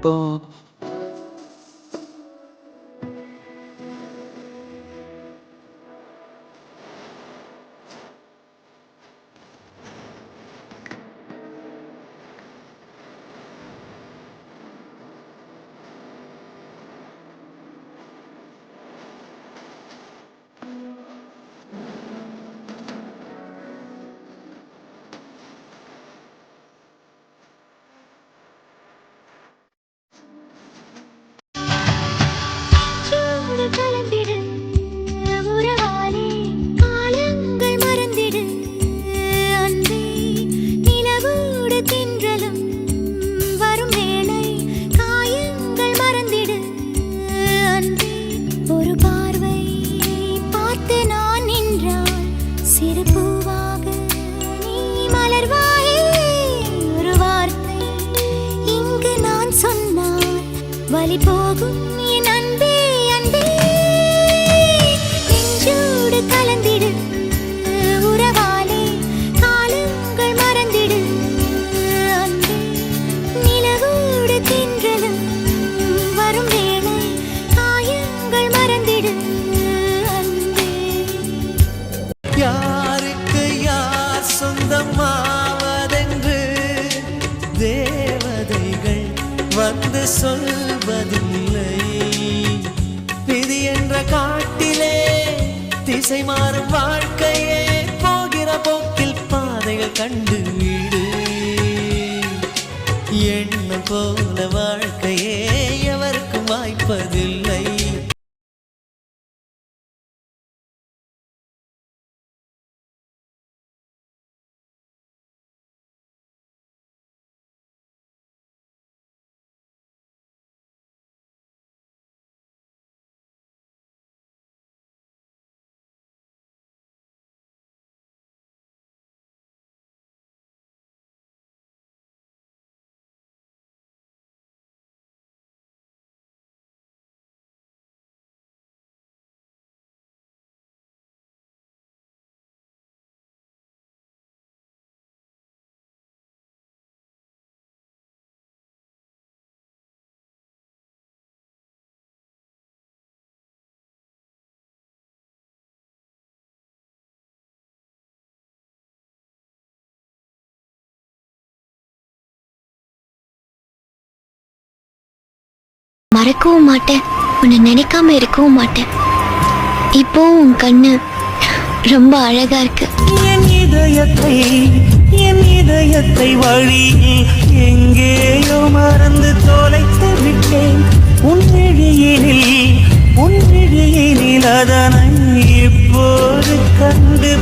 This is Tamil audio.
இருப்போம். வலி போகும் என் அன்பே அன்பே நெஞ்சோடு கலந்திடு உறவாலே காலங்கள் மறந்திடு அன்பே நிலவோடு தென்றலும் வரும் வேளை காயங்கள் மறந்திடு அன்பே. யாருக்கு யார் சொந்தமாவதென்று தேவதைகள் வந்து சொல்வதில்லை. விதி என்ற காட்டிலே திசை மாறும் வாழ்க்கையே போகிற போக்கில் பாதைகள் கண்டு வீடு. எண்ணம் போல வாழ்க்கையே எவருக்கும் வாய்ப்பதில்லை. மறக்கவும் மாட்டேன், உன்னை நினைக்காம இருக்கவும் மாட்டேன். இப்போ உன் கண்ணு ரொம்ப அழகா இருக்கு. என் இதயத்தை வழியில் எங்கேயோ மறந்து தொலைத்து விட்டேன். உன் விழியினில் அதனை இப்போது கண்டு